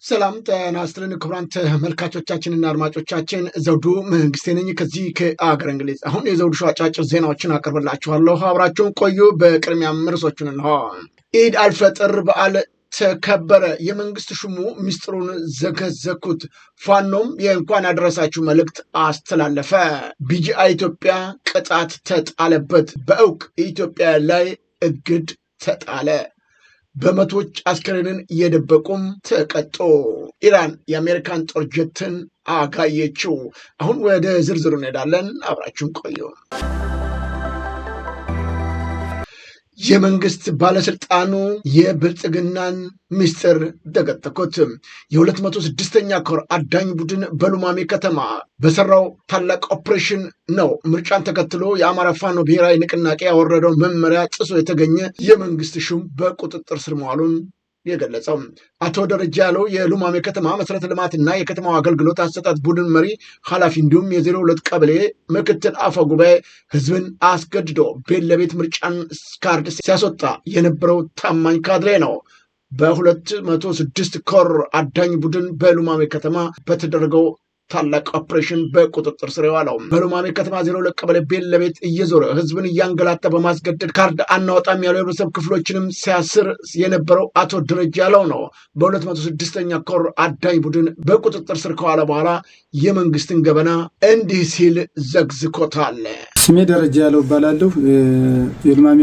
ሰላም ጤና ይስጥልን ክቡራን ተመልካቾቻችንና አድማጮቻችን ዘውዱ መንግስቴ ነኝ ከዚህ ከአገር እንግሊዝ። አሁን የዘውዱ ሾው አጫጭር ዜናዎችን አቀርብላችኋለሁ። አብራችሁን ቆዩ። በቅድሚያ ርዕሶቹን እንሆ። ኢድ አልፈጥር በዓል ተከበረ። የመንግስት ሹሙ ሚስጥሩን ዘገዘኩት። ፋኖም የእንኳን አደረሳችሁ መልእክት አስተላለፈ። ቢጂአይ ኢትዮጵያ ቅጣት ተጣለበት። በእውቅ ኢትዮጵያ ላይ እግድ ተጣለ። በመቶች አስከሬንን እየደበቁም ተቀጦ። ኢራን የአሜሪካን ጦር ጀትን አጋየችው። አሁን ወደ ዝርዝሩ እንሄዳለን። አብራችሁን ቆዩ። የመንግስት ባለስልጣኑ የብልጽግናን ምስጢር ደገጠቁት። የ206ኛ ኮር አዳኝ ቡድን በሉማሜ ከተማ በሰራው ታላቅ ኦፕሬሽን ነው ምርጫን ተከትሎ የአማራ ፋኖ ብሔራዊ ንቅናቄ ያወረደው መመሪያ ጥሶ የተገኘ የመንግስት ሹም በቁጥጥር ስር መዋሉን የገለጸው። አቶ ደረጃ ያለው የሉማሜ ከተማ መሰረተ ልማትና የከተማው አገልግሎት አሰጣጥ ቡድን መሪ ኃላፊ እንዲሁም የ02 ቀበሌ ምክትል አፈ ጉባኤ ህዝብን አስገድዶ ቤት ለቤት ምርጫን ካርድ ሲያስወጣ የነበረው ታማኝ ካድሬ ነው። በ206 ኮር አዳኝ ቡድን በሉማሜ ከተማ በተደረገው ታላቅ ኦፕሬሽን በቁጥጥር ስር የዋለው በሉማሜ ከተማ 02 ቀበሌ ቤት ለቤት እየዞረ ህዝብን እያንገላታ በማስገደድ ካርድ አናወጣም ያለው የህብረተሰብ ክፍሎችንም ሲያስር የነበረው አቶ ደረጃ ያለው ነው። በ206ኛ ኮር አዳኝ ቡድን በቁጥጥር ስር ከዋለ በኋላ የመንግስትን ገበና እንዲህ ሲል ዘግዝኮታል። ስሜ ደረጃ ያለው እባላለሁ። የሉማሜ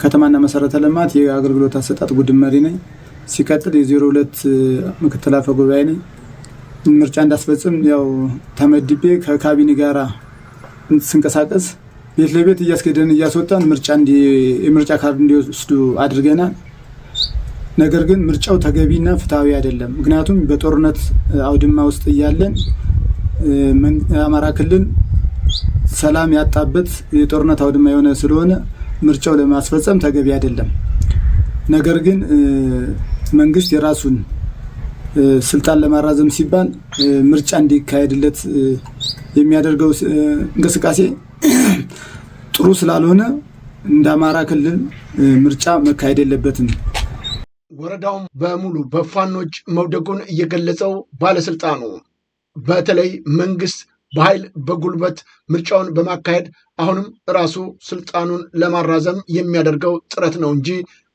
ከተማና መሰረተ ልማት የአገልግሎት አሰጣጥ ቡድን መሪ ነኝ። ሲቀጥል የ02 ምክትል አፈ ጉባኤ ነኝ። ምርጫ እንዳስፈጽም ያው ተመድቤ ከካቢኔ ጋራ ስንቀሳቀስ ቤት ለቤት እያስገደን እያስወጣን የምርጫ ካርድ እንዲወስዱ አድርገናል። ነገር ግን ምርጫው ተገቢና ፍትሃዊ አይደለም። ምክንያቱም በጦርነት አውድማ ውስጥ እያለን አማራ ክልል ሰላም ያጣበት የጦርነት አውድማ የሆነ ስለሆነ ምርጫው ለማስፈጸም ተገቢ አይደለም። ነገር ግን መንግስት የራሱን ስልጣን ለማራዘም ሲባል ምርጫ እንዲካሄድለት የሚያደርገው እንቅስቃሴ ጥሩ ስላልሆነ እንደ አማራ ክልል ምርጫ መካሄድ የለበትም። ወረዳውም በሙሉ በፋኖች መውደቁን እየገለጸው ባለስልጣኑ በተለይ መንግስት በኃይል በጉልበት ምርጫውን በማካሄድ አሁንም ራሱ ስልጣኑን ለማራዘም የሚያደርገው ጥረት ነው እንጂ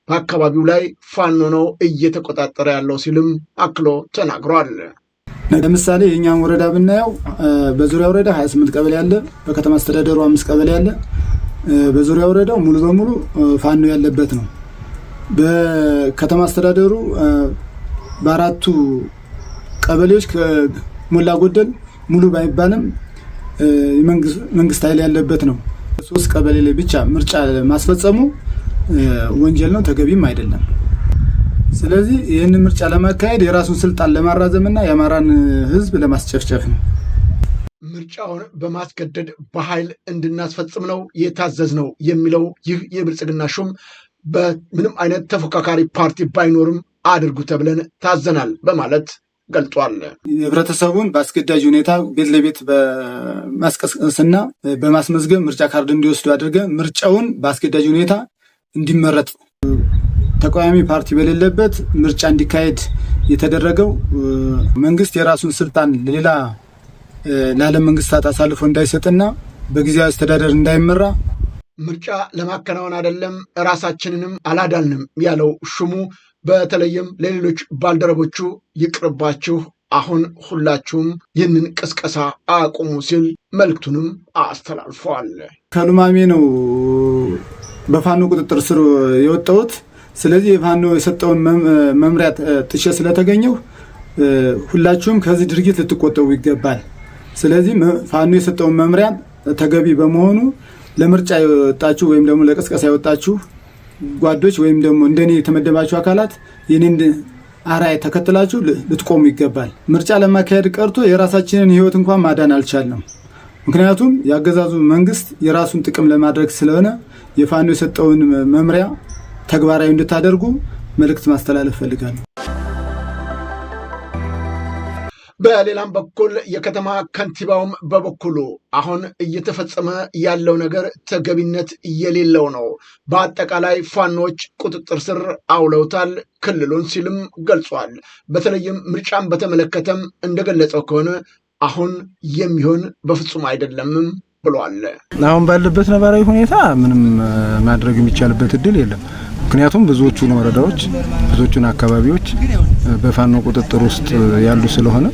በአካባቢው ላይ ፋኖ ነው እየተቆጣጠረ ያለው ሲልም አክሎ ተናግሯል። ለምሳሌ የኛን ወረዳ ብናየው በዙሪያ ወረዳ 28 ቀበሌ አለ። በከተማ አስተዳደሩ 5 ቀበሌ አለ። በዙሪያ ወረዳው ሙሉ በሙሉ ፋኖ ያለበት ነው። በከተማ አስተዳደሩ በአራቱ ቀበሌዎች ከሞላ ጎደል ሙሉ ባይባልም መንግስት ኃይል ያለበት ነው። 3 ቀበሌ ላይ ብቻ ምርጫ ማስፈጸሙ ወንጀል ነው፣ ተገቢም አይደለም። ስለዚህ ይህን ምርጫ ለማካሄድ የራሱን ስልጣን ለማራዘምና የአማራን ህዝብ ለማስጨፍጨፍ ነው። ምርጫውን በማስገደድ በኃይል እንድናስፈጽም ነው የታዘዝ ነው የሚለው ይህ የብልጽግና ሹም በምንም አይነት ተፎካካሪ ፓርቲ ባይኖርም አድርጉ ተብለን ታዘናል በማለት ገልጧል። ህብረተሰቡን በአስገዳጅ ሁኔታ ቤት ለቤት በማስቀስቀስና በማስመዝገብ ምርጫ ካርድ እንዲወስዱ አድርገ ምርጫውን በአስገዳጅ ሁኔታ እንዲመረጥ ተቃዋሚ ፓርቲ በሌለበት ምርጫ እንዲካሄድ የተደረገው መንግስት የራሱን ስልጣን ለዓለም መንግስታት አሳልፎ እንዳይሰጥና በጊዜያዊ አስተዳደር እንዳይመራ ምርጫ ለማከናወን አይደለም ራሳችንንም አላዳልንም ያለው ሹሙ በተለይም ለሌሎች ባልደረቦቹ ይቅርባችሁ፣ አሁን ሁላችሁም ይህንን ቅስቀሳ አቁሙ ሲል መልእክቱንም አስተላልፏል። ከሉማሜ ነው በፋኖ ቁጥጥር ስር የወጣሁት። ስለዚህ የፋኖ የሰጠውን መምሪያ ጥሼ ስለተገኘሁ ሁላችሁም ከዚህ ድርጊት ልትቆጠቡ ይገባል። ስለዚህ ፋኖ የሰጠውን መምሪያ ተገቢ በመሆኑ ለምርጫ የወጣችሁ ወይም ደግሞ ለቅስቀሳ የወጣችሁ ጓዶች ወይም ደግሞ እንደኔ የተመደባችሁ አካላት ይህንን አርአያ ተከትላችሁ ልትቆሙ ይገባል። ምርጫ ለማካሄድ ቀርቶ የራሳችንን ህይወት እንኳን ማዳን አልቻልንም። ምክንያቱም ያገዛዙ መንግስት የራሱን ጥቅም ለማድረግ ስለሆነ የፋኖ የሰጠውን መምሪያ ተግባራዊ እንድታደርጉ መልእክት ማስተላለፍ ፈልጋለሁ። በሌላም በኩል የከተማ ከንቲባውም በበኩሉ አሁን እየተፈጸመ ያለው ነገር ተገቢነት የሌለው ነው፣ በአጠቃላይ ፋኖች ቁጥጥር ስር አውለውታል ክልሉን ሲልም ገልጿል። በተለይም ምርጫን በተመለከተም እንደገለጸው ከሆነ አሁን የሚሆን በፍጹም አይደለምም ብሏል። አሁን ባለበት ነባራዊ ሁኔታ ምንም ማድረግ የሚቻልበት እድል የለም። ምክንያቱም ብዙዎቹን ወረዳዎች ብዙዎቹን አካባቢዎች በፋኖ ቁጥጥር ውስጥ ያሉ ስለሆነ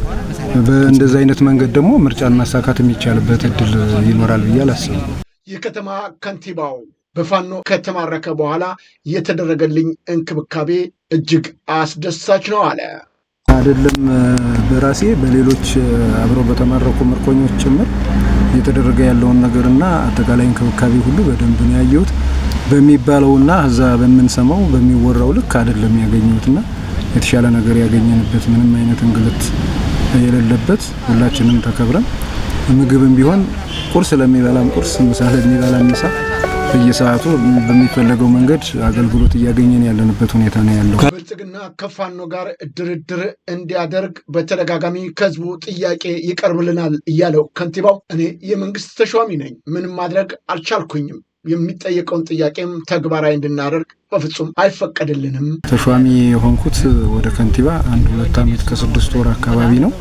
በእንደዚህ አይነት መንገድ ደግሞ ምርጫን ማሳካት የሚቻልበት እድል ይኖራል ብዬ አላስብም። የከተማ ከንቲባው በፋኖ ከተማረከ በኋላ የተደረገልኝ እንክብካቤ እጅግ አስደሳች ነው አለ። አይደለም በራሴ በሌሎች አብረው በተማረኩ ምርኮኞች ጭምር እየተደረገ ያለውን ነገርና አጠቃላይ እንክብካቤ ሁሉ በደንብ ነው ያየሁት። በሚባለውና እዛ በምንሰማው በሚወራው ልክ አይደለም ያገኘሁትና የተሻለ ነገር ያገኘንበት ምንም አይነት እንግልት የሌለበት ሁላችንም ተከብረን ምግብም ቢሆን ቁርስ ለሚበላም ቁርስ፣ ምሳ ለሚበላም ምሳ በየሰዓቱ በሚፈለገው መንገድ አገልግሎት እያገኘን ያለንበት ሁኔታ ነው ያለው። ብልጽግና ከፋኖ ጋር ድርድር እንዲያደርግ በተደጋጋሚ ከህዝቡ ጥያቄ ይቀርብልናል እያለው ከንቲባው እኔ የመንግስት ተሿሚ ነኝ፣ ምንም ማድረግ አልቻልኩኝም፣ የሚጠየቀውን ጥያቄም ተግባራዊ እንድናደርግ በፍጹም አይፈቀድልንም። ተሿሚ የሆንኩት ወደ ከንቲባ 1-2 ዓመት ከ6 ወር አካባቢ ነው።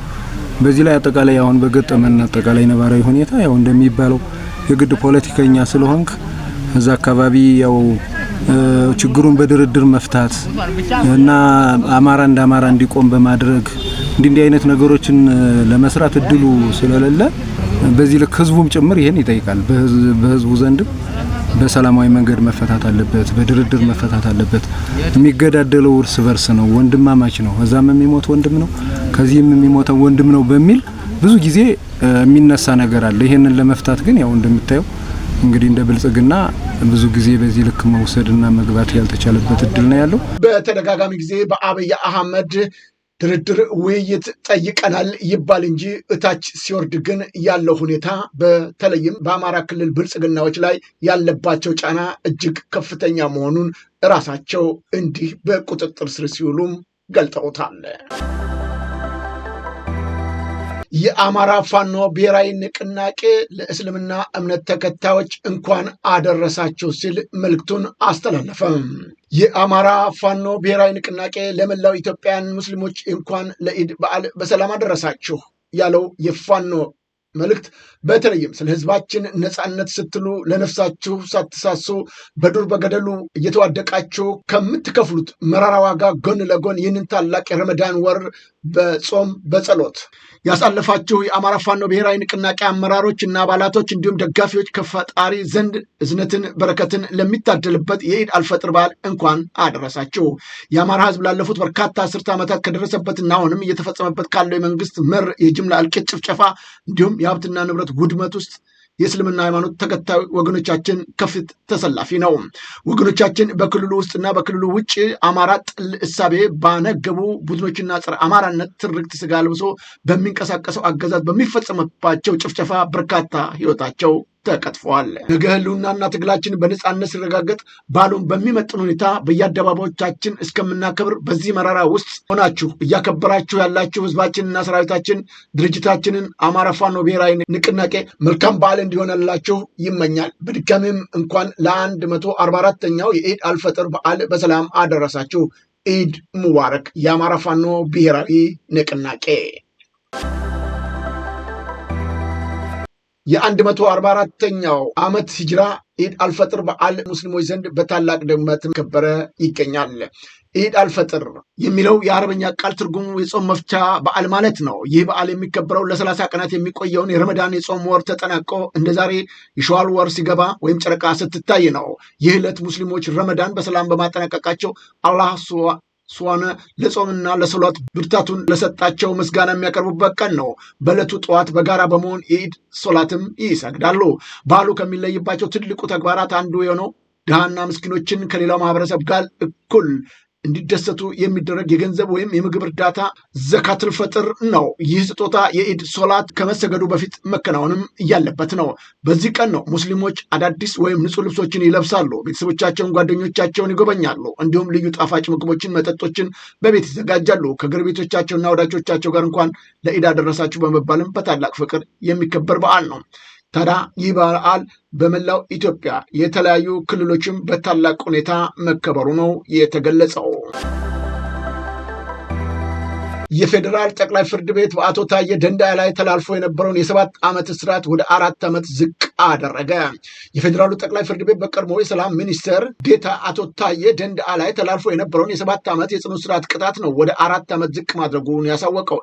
በዚህ ላይ አጠቃላይ አሁን በገጠመን አጠቃላይ ነባራዊ ሁኔታ ያው እንደሚባለው የግድ ፖለቲከኛ ስለሆንክ እዛ አካባቢ ያው ችግሩን በድርድር መፍታት እና አማራ እንደ አማራ እንዲቆም በማድረግ እንዲህ አይነት ነገሮችን ለመስራት እድሉ ስለሌለ በዚህ ልክ ህዝቡም ጭምር ይሄን ይጠይቃል። በህዝቡ ዘንድም በሰላማዊ መንገድ መፈታት አለበት፣ በድርድር መፈታት አለበት። የሚገዳደለው እርስ በርስ ነው፣ ወንድማማች ነው። እዛም የሚሞት ወንድም ነው፣ ከዚህም የሚሞተው ወንድም ነው በሚል ብዙ ጊዜ የሚነሳ ነገር አለ። ይሄንን ለመፍታት ግን ያው እንደምታየው እንግዲህ እንደ ብልጽግና ብዙ ጊዜ በዚህ ልክ መውሰድና መግባት ያልተቻለበት እድል ነው ያለው። በተደጋጋሚ ጊዜ በአብይ አህመድ ድርድር ውይይት ጠይቀናል ይባል እንጂ እታች ሲወርድ ግን ያለው ሁኔታ በተለይም በአማራ ክልል ብልጽግናዎች ላይ ያለባቸው ጫና እጅግ ከፍተኛ መሆኑን እራሳቸው እንዲህ በቁጥጥር ስር ሲውሉም ገልጠውታል። የአማራ ፋኖ ብሔራዊ ንቅናቄ ለእስልምና እምነት ተከታዮች እንኳን አደረሳቸው ሲል መልእክቱን አስተላለፈ። የአማራ ፋኖ ብሔራዊ ንቅናቄ ለመላው ኢትዮጵያውያን ሙስሊሞች እንኳን ለኢድ በዓል በሰላም አደረሳችሁ ያለው የፋኖ መልእክት በተለይም ስለ ህዝባችን ነጻነት ስትሉ ለነፍሳችሁ ሳትሳሱ በዱር በገደሉ እየተዋደቃችሁ ከምትከፍሉት መራራ ዋጋ ጎን ለጎን ይህንን ታላቅ የረመዳን ወር በጾም በጸሎት ያሳለፋችሁ የአማራ ፋኖ ብሔራዊ ንቅናቄ አመራሮች እና አባላቶች እንዲሁም ደጋፊዎች ከፈጣሪ ዘንድ እዝነትን በረከትን ለሚታደልበት የኢድ አልፈጥር በዓል እንኳን አደረሳችሁ። የአማራ ህዝብ ላለፉት በርካታ አስርተ ዓመታት ከደረሰበትና አሁንም እየተፈጸመበት ካለው የመንግስት መር የጅምላ እልቂት፣ ጭፍጨፋ እንዲሁም የሀብትና ንብረት ውድመት ውስጥ የእስልምና ሃይማኖት ተከታይ ወገኖቻችን ከፊት ተሰላፊ ነው። ወገኖቻችን በክልሉ ውስጥና በክልሉ ውጭ አማራ ጥል እሳቤ ባነገቡ ቡድኖችና ጸረ አማራነት ትርክት ስጋ ልብሶ በሚንቀሳቀሰው አገዛዝ በሚፈጸምባቸው ጭፍጨፋ በርካታ ህይወታቸው ተቀጥፈዋል። ነገ ህልውናና ትግላችን በነጻነት ሲረጋገጥ ባሉን በሚመጥን ሁኔታ በየአደባባዮቻችን እስከምናከብር በዚህ መራራ ውስጥ ሆናችሁ እያከበራችሁ ያላችሁ ህዝባችንና ሰራዊታችን ድርጅታችንን አማራ ፋኖ ብሔራዊ ንቅናቄ መልካም በዓል እንዲሆንላችሁ ይመኛል። በድጋሚም እንኳን ለ144ኛው የኢድ አልፈጥር በዓል በሰላም አደረሳችሁ። ኢድ ሙባረክ። የአማራ ፋኖ ብሔራዊ ንቅናቄ የ144ኛው ዓመት ሂጅራ ኢድ አልፈጥር በዓል ሙስሊሞች ዘንድ በታላቅ ድምቀት ከበረ ይገኛል። ኢድ አልፈጥር የሚለው የአረበኛ ቃል ትርጉሙ የጾም መፍቻ በዓል ማለት ነው። ይህ በዓል የሚከበረው ለ30 ቀናት የሚቆየውን የረመዳን የጾም ወር ተጠናቆ እንደ ዛሬ የሸዋል ወር ሲገባ ወይም ጨረቃ ስትታይ ነው። ይህ ዕለት ሙስሊሞች ረመዳን በሰላም በማጠናቀቃቸው አላህ ሱዋነ ለጾምና ለሰሏት ብርታቱን ለሰጣቸው ምስጋና የሚያቀርቡበት ቀን ነው። በዕለቱ ጠዋት በጋራ በመሆን የኢድ ሶላትም ይሰግዳሉ። በዓሉ ከሚለይባቸው ትልቁ ተግባራት አንዱ የሆነው ድሃና ምስኪኖችን ከሌላው ማህበረሰብ ጋር እኩል እንዲደሰቱ የሚደረግ የገንዘብ ወይም የምግብ እርዳታ ዘካትል ፈጥር ነው። ይህ ስጦታ የኢድ ሶላት ከመሰገዱ በፊት መከናወንም ያለበት ነው። በዚህ ቀን ነው ሙስሊሞች አዳዲስ ወይም ንጹህ ልብሶችን ይለብሳሉ፣ ቤተሰቦቻቸውን፣ ጓደኞቻቸውን ይጎበኛሉ። እንዲሁም ልዩ ጣፋጭ ምግቦችን፣ መጠጦችን በቤት ይዘጋጃሉ። ከጎረቤቶቻቸውና ወዳጆቻቸው ጋር እንኳን ለኢድ አደረሳችሁ በመባልም በታላቅ ፍቅር የሚከበር በዓል ነው። ታዲያ ይህ በዓል በመላው ኢትዮጵያ የተለያዩ ክልሎችም በታላቅ ሁኔታ መከበሩ ነው የተገለጸው። የፌዴራል ጠቅላይ ፍርድ ቤት በአቶ ታዬ ደንደዓ ላይ ተላልፎ የነበረውን የ7 ዓመት እስራት ወደ 4 ዓመት ዝቅ አደረገ። የፌዴራሉ ጠቅላይ ፍርድ ቤት በቀድሞ የሰላም ሚኒስትር ዴኤታ አቶ ታዬ ደንደዓ ላይ ተላልፎ የነበረውን የ7 ዓመት የጽኑ እስራት ቅጣት ነው ወደ 4 ዓመት ዝቅ ማድረጉን ያሳወቀው።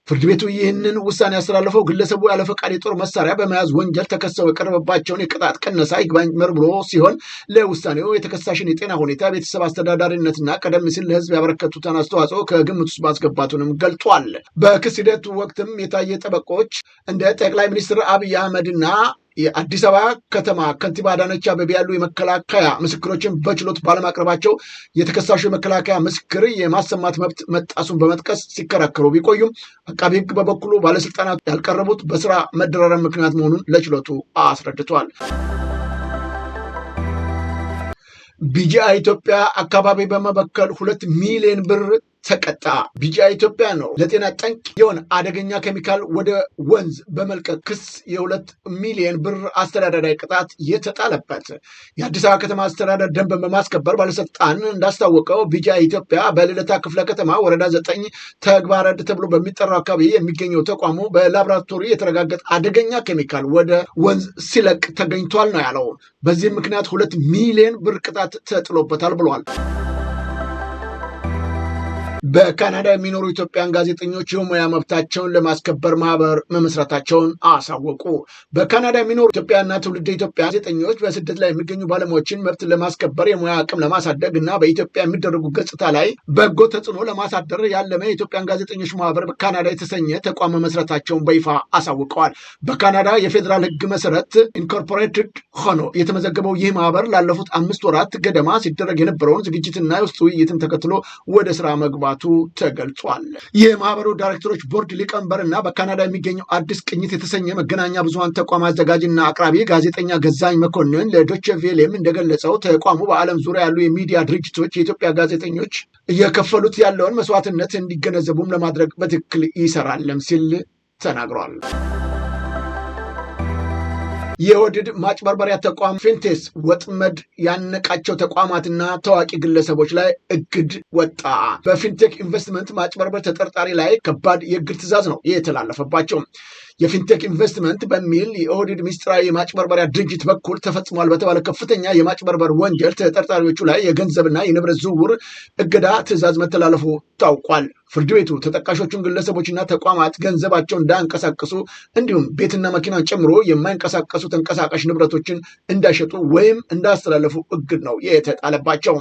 ፍርድ ቤቱ ይህንን ውሳኔ ያስተላለፈው ግለሰቡ ያለ ፈቃድ የጦር መሳሪያ በመያዝ ወንጀል ተከሰው የቀረበባቸውን የቅጣት ቅነሳ ይግባኝ መርምሮ ሲሆን ለውሳኔው የተከሳሽን የጤና ሁኔታ፣ ቤተሰብ አስተዳዳሪነትና ቀደም ሲል ለሕዝብ ያበረከቱትን አስተዋጽኦ ከግምት ውስጥ ማስገባቱንም ገልጧል። በክስ ሂደቱ ወቅትም የታየ ጠበቆች እንደ ጠቅላይ ሚኒስትር አብይ አህመድና የአዲስ አበባ ከተማ ከንቲባ አዳነች አቤቤ ያሉ የመከላከያ ምስክሮችን በችሎት ባለማቅረባቸው የተከሳሹ የመከላከያ ምስክር የማሰማት መብት መጣሱን በመጥቀስ ሲከራከሩ ቢቆዩም አቃቢ ሕግ በበኩሉ ባለስልጣናት ያልቀረቡት በስራ መደራረብ ምክንያት መሆኑን ለችሎቱ አስረድቷል። ቢጂአይ ኢትዮጵያ አካባቢ በመበከል 2 ሚሊዮን ብር ተቀጣ። ቢጂአይ ኢትዮጵያ ነው ለጤና ጠንቅ የሆነ አደገኛ ኬሚካል ወደ ወንዝ በመልቀቅ ክስ የ2 ሚሊዮን ብር አስተዳደራዊ ቅጣት የተጣለበት። የአዲስ አበባ ከተማ አስተዳደር ደንብን በማስከበር ባለስልጣን እንዳስታወቀው ቢጂአይ ኢትዮጵያ በልደታ ክፍለ ከተማ ወረዳ 9 ተግባረድ ተብሎ በሚጠራው አካባቢ የሚገኘው ተቋሙ በላቦራቶሪ የተረጋገጠ አደገኛ ኬሚካል ወደ ወንዝ ሲለቅ ተገኝቷል ነው ያለው። በዚህም ምክንያት 2 ሚሊዮን ብር ቅጣት ተጥሎበታል ብሏል። በካናዳ የሚኖሩ ኢትዮጵያን ጋዜጠኞች የሙያ መብታቸውን ለማስከበር ማህበር መመስረታቸውን አሳወቁ። በካናዳ የሚኖሩ ኢትዮጵያና ትውልደ ኢትዮጵያ ጋዜጠኞች በስደት ላይ የሚገኙ ባለሙያዎችን መብት ለማስከበር የሙያ አቅም ለማሳደግ እና በኢትዮጵያ የሚደረጉ ገጽታ ላይ በጎ ተጽዕኖ ለማሳደር ያለመ የኢትዮጵያን ጋዜጠኞች ማህበር በካናዳ የተሰኘ ተቋም መመስረታቸውን በይፋ አሳውቀዋል። በካናዳ የፌዴራል ሕግ መሰረት ኢንኮርፖሬትድ ሆኖ የተመዘገበው ይህ ማህበር ላለፉት 5 ወራት ገደማ ሲደረግ የነበረውን ዝግጅትና የውስጥ ውይይትን ተከትሎ ወደ ስራ መግባቱ ተገልጿል። የማህበሩ ዳይሬክተሮች ቦርድ ሊቀመንበርና በካናዳ የሚገኘው አዲስ ቅኝት የተሰኘ መገናኛ ብዙሃን ተቋም አዘጋጅና አቅራቢ ጋዜጠኛ ገዛኝ መኮንን ለዶቼ ቬሌም እንደገለጸው ተቋሙ በዓለም ዙሪያ ያሉ የሚዲያ ድርጅቶች የኢትዮጵያ ጋዜጠኞች እየከፈሉት ያለውን መስዋዕትነት እንዲገነዘቡም ለማድረግ በትክክል ይሰራልም ሲል ተናግሯል። የወድድ ማጭበርበሪያ ተቋም ፊንቴስ ወጥመድ ያነቃቸው ተቋማትና ታዋቂ ግለሰቦች ላይ እግድ ወጣ። በፊንቴክ ኢንቨስትመንት ማጭበርበር ተጠርጣሪ ላይ ከባድ የእግድ ትዕዛዝ ነው የተላለፈባቸው። የፊንቴክ ኢንቨስትመንት በሚል የኦህዴድ ምስጢራዊ የማጭበርበሪያ ድርጅት በኩል ተፈጽሟል በተባለ ከፍተኛ የማጭበርበር ወንጀል ተጠርጣሪዎቹ ላይ የገንዘብና የንብረት ዝውውር እገዳ ትዕዛዝ መተላለፉ ታውቋል። ፍርድ ቤቱ ተጠቃሾቹን ግለሰቦችና ተቋማት ገንዘባቸውን እንዳያንቀሳቀሱ እንዲሁም ቤትና መኪናን ጨምሮ የማይንቀሳቀሱ ተንቀሳቃሽ ንብረቶችን እንዳይሸጡ ወይም እንዳያስተላለፉ እግድ ነው የተጣለባቸው።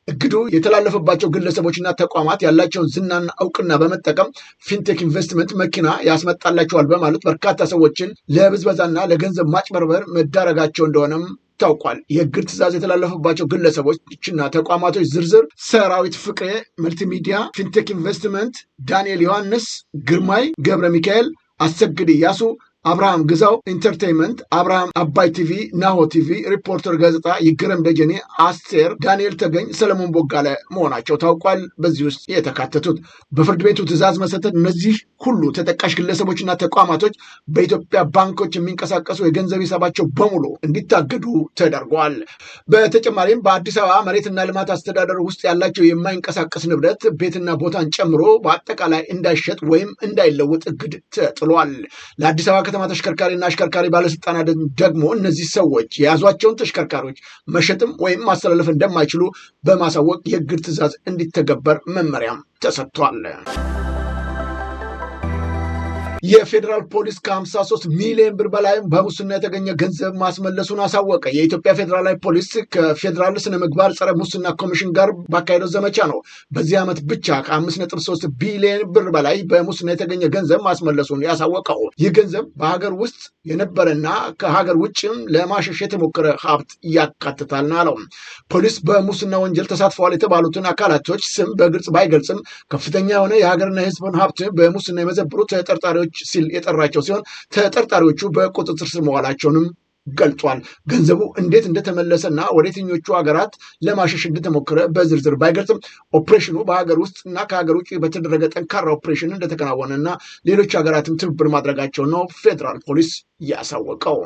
እግዱ የተላለፈባቸው ግለሰቦችና ተቋማት ያላቸውን ዝናና እውቅና በመጠቀም ፊንቴክ ኢንቨስትመንት መኪና ያስመጣላቸዋል በማለት በርካታ ሰዎችን ለብዝበዛና ለገንዘብ ማጭበርበር መዳረጋቸው እንደሆነም ታውቋል። የእግድ ትዕዛዝ የተላለፈባቸው ግለሰቦችና ተቋማቶች ዝርዝር ሰራዊት ፍቅሬ መልቲሚዲያ፣ ፊንቴክ ኢንቨስትመንት፣ ዳንኤል ዮሐንስ፣ ግርማይ ገብረ ሚካኤል፣ አሰግድ እያሱ፣ አብርሃም ግዛው ኢንተርቴይንመንት፣ አብርሃም አባይ ቲቪ፣ ናሆ ቲቪ፣ ሪፖርተር ጋዜጣ፣ ይገረም ደጀኔ፣ አስቴር፣ ዳንኤል ተገኝ፣ ሰለሞን ቦጋለ መሆናቸው ታውቋል። በዚህ ውስጥ የተካተቱት በፍርድ ቤቱ ትዕዛዝ መሰረት እነዚህ ሁሉ ተጠቃሽ ግለሰቦችና ተቋማቶች በኢትዮጵያ ባንኮች የሚንቀሳቀሱ የገንዘብ ሂሳባቸው በሙሉ እንዲታገዱ ተደርጓል። በተጨማሪም በአዲስ አበባ መሬትና ልማት አስተዳደር ውስጥ ያላቸው የማይንቀሳቀስ ንብረት ቤትና ቦታን ጨምሮ በአጠቃላይ እንዳይሸጥ ወይም እንዳይለወጥ እግድ ተጥሏል። ለአዲስ አበባ ከተማ ተሽከርካሪና አሽከርካሪ ባለስልጣናት ደግሞ እነዚህ ሰዎች የያዟቸውን ተሽከርካሪዎች መሸጥም ወይም ማስተላለፍ እንደማይችሉ በማሳወቅ የእግድ ትዕዛዝ እንዲተገበር መመሪያም ተሰጥቷል። የፌዴራል ፖሊስ ከ53 ሚሊዮን ብር በላይ በሙስና የተገኘ ገንዘብ ማስመለሱን አሳወቀ። የኢትዮጵያ ፌዴራላዊ ፖሊስ ከፌዴራል ስነ ምግባር ጸረ ሙስና ኮሚሽን ጋር ባካሄደው ዘመቻ ነው በዚህ ዓመት ብቻ ከ5.3 ቢሊዮን ብር በላይ በሙስና የተገኘ ገንዘብ ማስመለሱን ያሳወቀው። ይህ ገንዘብ በሀገር ውስጥ የነበረና ከሀገር ውጭም ለማሸሽ የተሞከረ ሀብት ያካትታል ነው ያለው። ፖሊስ በሙስና ወንጀል ተሳትፈዋል የተባሉትን አካላቶች ስም በግልጽ ባይገልጽም ከፍተኛ የሆነ የሀገርና የሕዝብን ሀብት በሙስና የመዘብሩ ተጠርጣሪዎች ሲል የጠራቸው ሲሆን ተጠርጣሪዎቹ በቁጥጥር ስር መዋላቸውንም ገልጿል። ገንዘቡ እንዴት እንደተመለሰና ወደ የትኞቹ ሀገራት ለማሸሽ እንደተሞከረ በዝርዝር ባይገልጽም ኦፕሬሽኑ በሀገር ውስጥ እና ከሀገር ውጭ በተደረገ ጠንካራ ኦፕሬሽን እንደተከናወነና ሌሎች ሀገራትም ትብብር ማድረጋቸው ነው ፌዴራል ፖሊስ ያሳወቀው።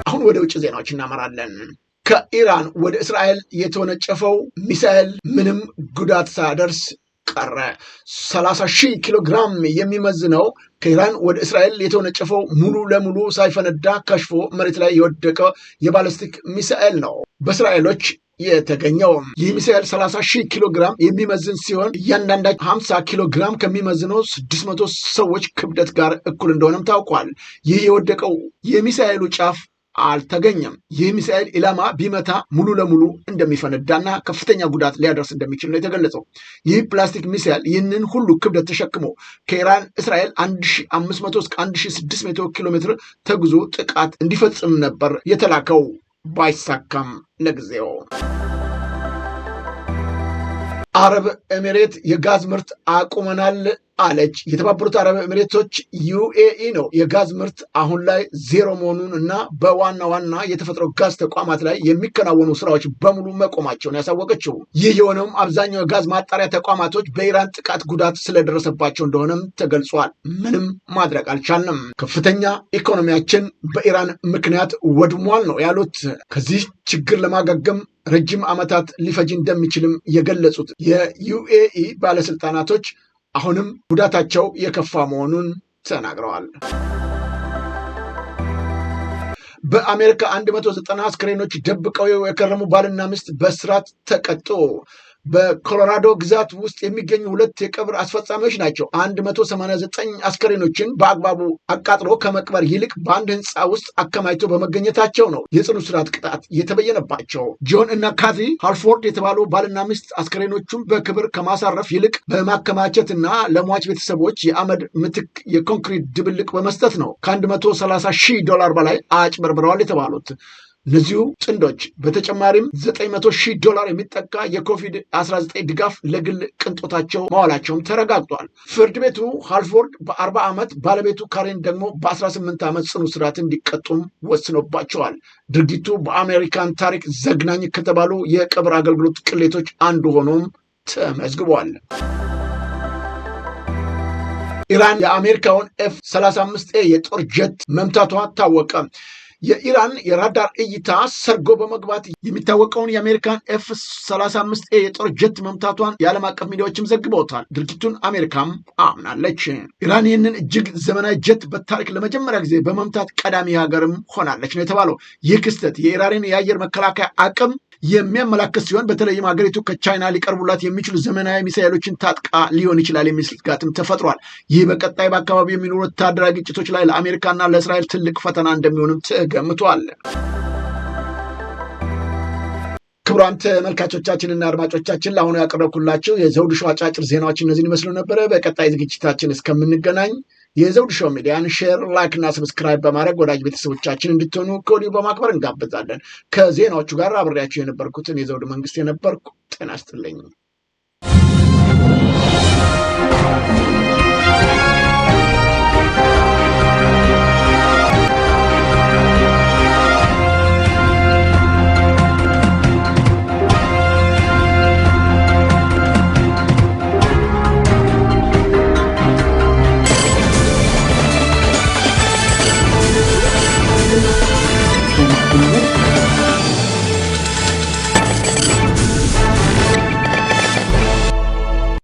አሁን ወደ ውጭ ዜናዎች እናመራለን። ከኢራን ወደ እስራኤል የተወነጨፈው ሚሳኤል ምንም ጉዳት ሳያደርስ ቀረ። 30,000 ኪሎ ግራም የሚመዝነው ከኢራን ወደ እስራኤል የተወነጨፈው ሙሉ ለሙሉ ሳይፈነዳ ከሽፎ መሬት ላይ የወደቀ የባለስቲክ ሚሳኤል ነው በእስራኤሎች የተገኘው። ይህ ሚሳኤል 30,000 ኪሎ ግራም የሚመዝን ሲሆን እያንዳንዳቸው 50 ኪሎ ግራም ከሚመዝነው 600 ሰዎች ክብደት ጋር እኩል እንደሆነም ታውቋል። ይህ የወደቀው የሚሳኤሉ ጫፍ አልተገኘም። ይህ ሚሳኤል ኢላማ ቢመታ ሙሉ ለሙሉ እንደሚፈነዳና ከፍተኛ ጉዳት ሊያደርስ እንደሚችል ነው የተገለጸው። ይህ ፕላስቲክ ሚሳኤል ይህንን ሁሉ ክብደት ተሸክሞ ከኢራን እስራኤል 1500 እስከ 1600 ኪሎ ሜትር ተጉዞ ጥቃት እንዲፈጽም ነበር የተላከው። ባይሳካም ለጊዜው አረብ ኤሚሬት የጋዝ ምርት አቁመናል አለች። የተባበሩት አረብ ኤሚሬቶች ዩኤኢ ነው የጋዝ ምርት አሁን ላይ ዜሮ መሆኑን እና በዋና ዋና የተፈጥሮ ጋዝ ተቋማት ላይ የሚከናወኑ ስራዎች በሙሉ መቆማቸውን ያሳወቀችው። ይህ የሆነውም አብዛኛው የጋዝ ማጣሪያ ተቋማቶች በኢራን ጥቃት ጉዳት ስለደረሰባቸው እንደሆነም ተገልጿል። ምንም ማድረግ አልቻልንም፣ ከፍተኛ ኢኮኖሚያችን በኢራን ምክንያት ወድሟል ነው ያሉት። ከዚህ ችግር ለማገገም ረጅም ዓመታት ሊፈጅ እንደሚችልም የገለጹት የዩኤኢ ባለስልጣናቶች አሁንም ጉዳታቸው የከፋ መሆኑን ተናግረዋል። በአሜሪካ 190 አስክሬኖች ደብቀው የከረሙ ባልና ሚስት በእስራት ተቀጡ። በኮሎራዶ ግዛት ውስጥ የሚገኙ ሁለት የቀብር አስፈጻሚዎች ናቸው 189 አስከሬኖችን በአግባቡ አቃጥሎ ከመቅበር ይልቅ በአንድ ህንፃ ውስጥ አከማችተው በመገኘታቸው ነው የጽኑ እስራት ቅጣት የተበየነባቸው። ጆን እና ካቲ ሃልፎርድ የተባሉ ባልና ሚስት አስከሬኖቹን በክብር ከማሳረፍ ይልቅ በማከማቸትና ለሟች ቤተሰቦች የአመድ ምትክ የኮንክሪት ድብልቅ በመስጠት ነው $130,000 በላይ አጭበርብረዋል የተባሉት። እነዚሁ ጥንዶች በተጨማሪም $900,000 የሚጠጋ የኮቪድ-19 ድጋፍ ለግል ቅንጦታቸው ማዋላቸውም ተረጋግጧል። ፍርድ ቤቱ ሃልፎርድ በ40 ዓመት ባለቤቱ ካሬን ደግሞ በ18 ዓመት ጽኑ እስራት እንዲቀጡም ወስኖባቸዋል። ድርጊቱ በአሜሪካን ታሪክ ዘግናኝ ከተባሉ የቀብር አገልግሎት ቅሌቶች አንዱ ሆኖም ተመዝግቧል። ኢራን የአሜሪካውን F-35A የጦር ጀት መምታቷ ታወቀ። የኢራን የራዳር እይታ ሰርጎ በመግባት የሚታወቀውን የአሜሪካን F-35A የጦር ጀት መምታቷን የዓለም አቀፍ ሚዲያዎችም ዘግበውታል። ድርጊቱን አሜሪካም አምናለች። ኢራን ይህንን እጅግ ዘመናዊ ጀት በታሪክ ለመጀመሪያ ጊዜ በመምታት ቀዳሚ ሀገርም ሆናለች ነው የተባለው። ይህ ክስተት የኢራንን የአየር መከላከያ አቅም የሚያመላክት ሲሆን በተለይም ሀገሪቱ ከቻይና ሊቀርቡላት የሚችሉ ዘመናዊ ሚሳኤሎችን ታጥቃ ሊሆን ይችላል የሚል ስጋትም ተፈጥሯል። ይህ በቀጣይ በአካባቢው የሚኖሩ ወታደራዊ ግጭቶች ላይ ለአሜሪካና ለእስራኤል ትልቅ ፈተና እንደሚሆንም ተገምቷል። ክቡራን ተመልካቾቻችንና አድማጮቻችን ለአሁኑ ያቀረብኩላችሁ የዘውዱ ሾው አጫጭር ዜናዎች እነዚህን ይመስሉ ነበረ። በቀጣይ ዝግጅታችን እስከምንገናኝ የዘውዱ ሾው ሚዲያን ሼር፣ ላይክ እና ሰብስክራይብ በማድረግ ወዳጅ ቤተሰቦቻችን እንድትሆኑ ከወዲሁ በማክበር እንጋብዛለን። ከዜናዎቹ ጋር አብሬያችሁ የነበርኩትን የዘውዱ መንግስት የነበርኩ። ጤና ይስጥልኝ።